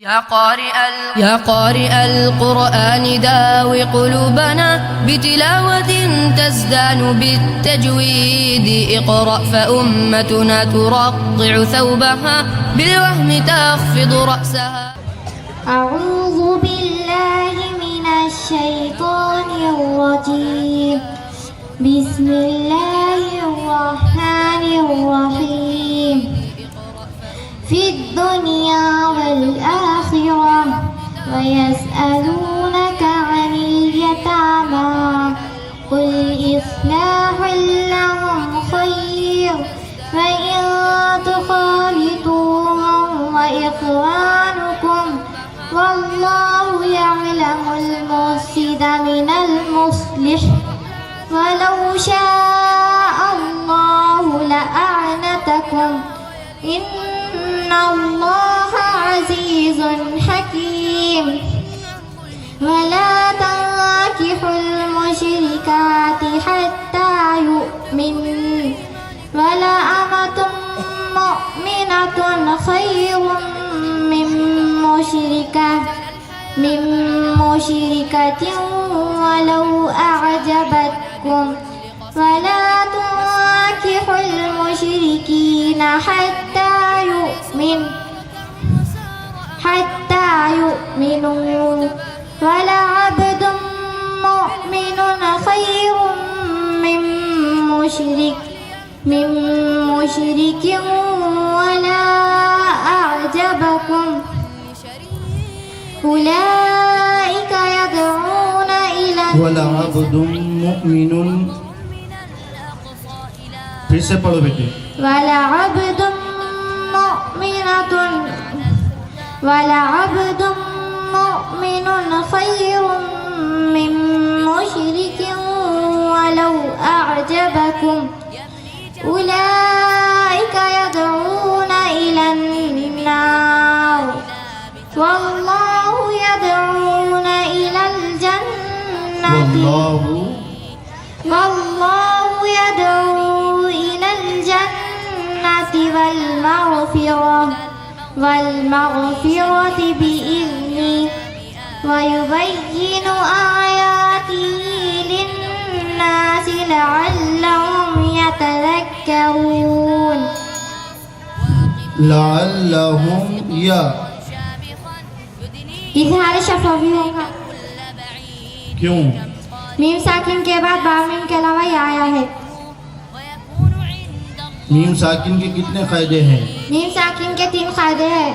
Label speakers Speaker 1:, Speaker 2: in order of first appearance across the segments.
Speaker 1: يا قارئ القرآن داوي قلوبنا بتلاوة تزدان بالتجويد اقرأ فأمتنا ترقع ثوبها بالوهم تخفض رأسها.
Speaker 2: أعوذ بالله من الشيطان الرجيم. بسم الله الرحمن الرحيم. في الدنيا والآخرة ويسألونك عن اليتامى قل إصلاح لهم خير فإن تخالطوهم وإخوانكم والله يعلم المفسد من المصلح ولو شاء الله لأعنتكم إن الله عزيز حكيم. ولا تنكحوا المشركات حتى يؤمنوا ولأمة مؤمنة خير من مشركة ولو أعجبتكم. ولا تنكحوا المشركين حتى يؤمنوا ولعبد مؤمن خير من مشرك ولا أعجبكم. أولئك يدعون إلى
Speaker 3: ولعبد مؤمن फिर से पढ़ो बेटे
Speaker 2: ولعبد مؤمن خير من مشرك ولو أعجبكم. أولئك يدعون إلى النار والله يدعون إلى الجنة والله يدعو إلى الجنة والمغفرة بإذنه ويبين آياته للناس لعلهم يتذكرون.
Speaker 3: لعلهم या
Speaker 2: इजहार शफवी होगा
Speaker 3: क्यों?
Speaker 2: मीम साकिन के बाद बा मीम के अलावा ये आया है.
Speaker 3: मीम साकिन के कितने फायदे हैं?
Speaker 2: मीम साकिन के 3 फायदे हैं.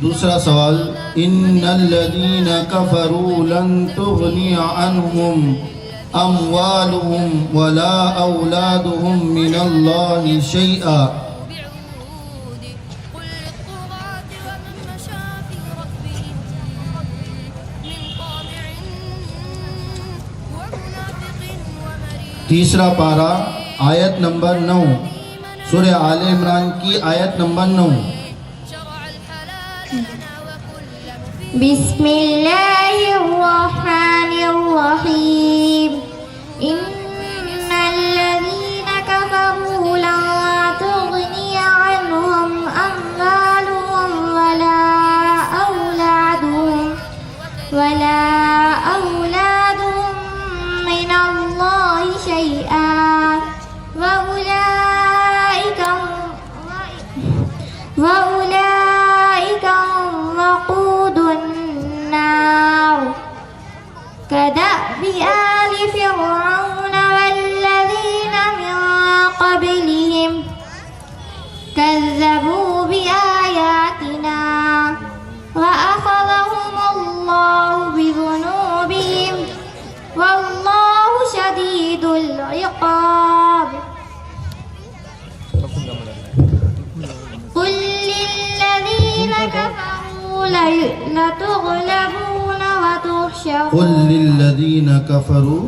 Speaker 3: दूसरा सवाल इन्नल्लज़ीना कफ़रू लन तुग़नी अन्हुम अम्वालुहुम वला औलादुहुम मिनल्लाहि शैआ. तीसरा पारा आयत नंबर 9 सूरह आले इमरान की आयत नंबर 9.
Speaker 2: बिस्मिल्लाहिर्रहमानिर्रहीम. इन्नल्लज़ीना कफ़रू ला तुग़नी अन्हुम अम्वालुहुम वला औलादुहुम मिनल्लाहि शैआ وأولئك هم وقود النار كدأب آل فرعون والذين من قبلهم كذبوا بآياتنا وأخذهم الله بذنوبهم والله شديد العقاب. قل للذين كفروا لتغلبون وتحشرون.
Speaker 3: قل للذين كفروا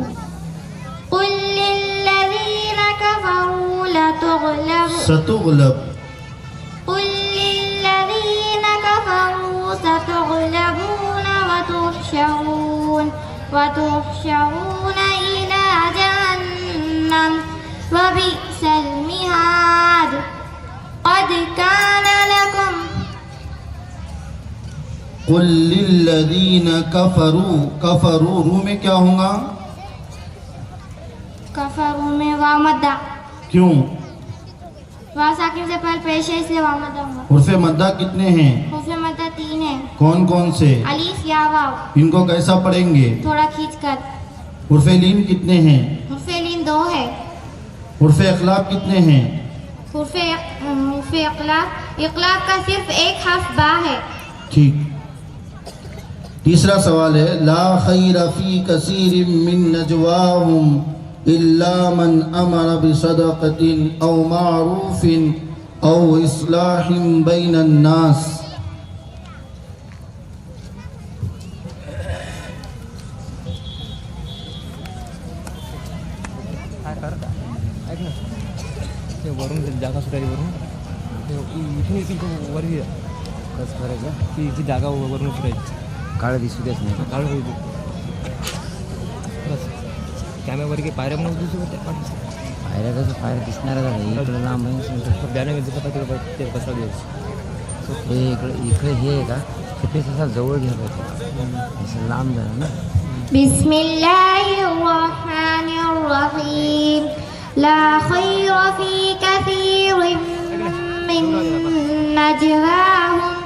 Speaker 3: ستغلب.
Speaker 2: قل للذين كفروا ستغلبون وتحشرون إلى جهنم وبئس المهاد. قد كان لكم
Speaker 3: कुल लिल्लज़ीन कफरू, कफरू रू में क्या होगा?
Speaker 2: कफरू में वाव मद्दा,
Speaker 3: क्यों?
Speaker 2: वाव साकिन से पहले पेश है इसलिए वाव मद्दा होगा।
Speaker 3: उर्फ़े मद्दा कितने हैं?
Speaker 2: उर्फ़े मद्दा 3 है,
Speaker 3: कौन कौन से?
Speaker 2: अलीफ या वाव,
Speaker 3: इनको कैसा पढ़ेंगे?
Speaker 2: थोड़ा खींच कर।
Speaker 3: उर्फ़े लीन कितने हैं?
Speaker 2: उर्फ़े लीन 2 है।
Speaker 3: उर्फ़े इख़लाब कितने हैं?
Speaker 2: उर्फ़े इक़लाब, इक़लाब का सिर्फ एक हर्फ बा है।
Speaker 3: ठीक। तीसरा सवाल है, ला खैर फी कसीरिम मिन नजवाहुम इल्ला मन अमर बिसदक़तिन औ मारूफिन औ इस्लाहिम बैनन नास।
Speaker 4: वरून जागा सुटायची वरून इथून इथून वर कसं करायचं ती जी जागा वरून सुटायची काळं दिसू देत नाही काळं होईल बस कॅमेरावर काही पायऱ्या म्हणून दिसू त्या पायऱ्या कसं पायऱ्या दिसणारच आहे इकडं लांब बॅनर घेतलं पाहिजे ते कसा दिवस हे इकडे हे आहे का ते तसा जवळ घ्यायला पाहिजे असं लांब झालं ना.
Speaker 2: बिस्मिल्लाहिर्रहमानिर्रहीम. ला खैर फी कसीरिम मिन नजवाहुम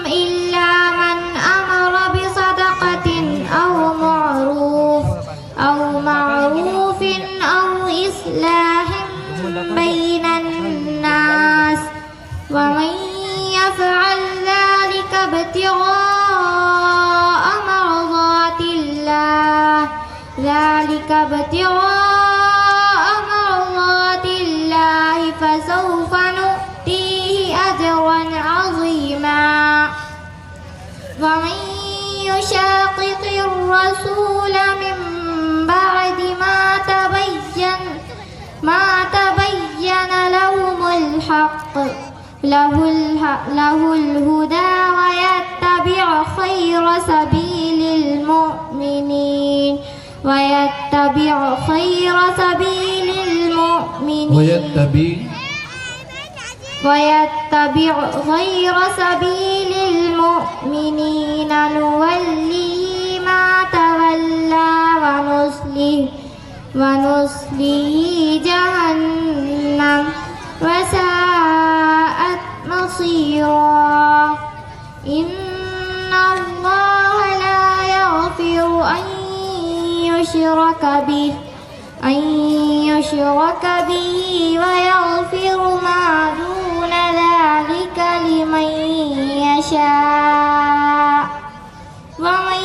Speaker 2: इल्ला मन अमर बिसदक़तिन औ मारूफिन औ इस्लाहिम बैनन नास वमन यफ़अल ज़ालिका इब्तिग़ाअ मर्ज़ातिल्लाह फसौफ़ नु'तीहि अजरन अज़ीमा. वमन युशाक़िक़िर रसूल मिन बअद मा तबय्यन लहुमुल हक़्क़ लहुल हुदा व यत्तबि' खैर सबीलिल मुअ्मिनीन ويتبع غير سبيل المؤمنين نوليه ما تولى ونصله جهنم وساءت مصيرا. إن الله لا يغفر أن يشرك به ويغفر ما دون ذلك لمن يشاء ومن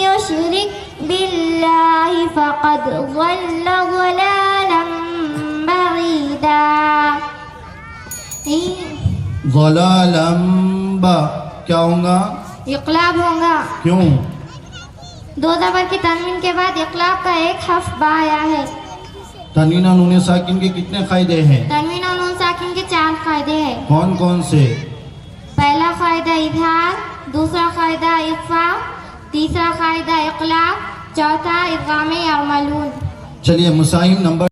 Speaker 2: يشرك بالله فقد ضل ضلالا بعيدا.
Speaker 3: ज़लालम बा क्या होगा?
Speaker 2: इक़लाब होगा.
Speaker 3: क्यों?
Speaker 2: 2 ज़बर की तनवीन के बाद इक़लाब का एक हर्फ बा आया है.
Speaker 3: तनवीन और नून साकिन के कितने फ़ायदे हैं?
Speaker 2: तनवीन और नून साकिन के 4 फ़ायदे हैं.
Speaker 3: कौन कौन से?
Speaker 2: पहला फ़ायदा इज़हार, दूसरा फ़ायदा इख़फ़ा, तीसरा फ़ायदा इक़लाब, चौथा इदगाम यअमलून.
Speaker 3: चलिए मुसाहिम नंबर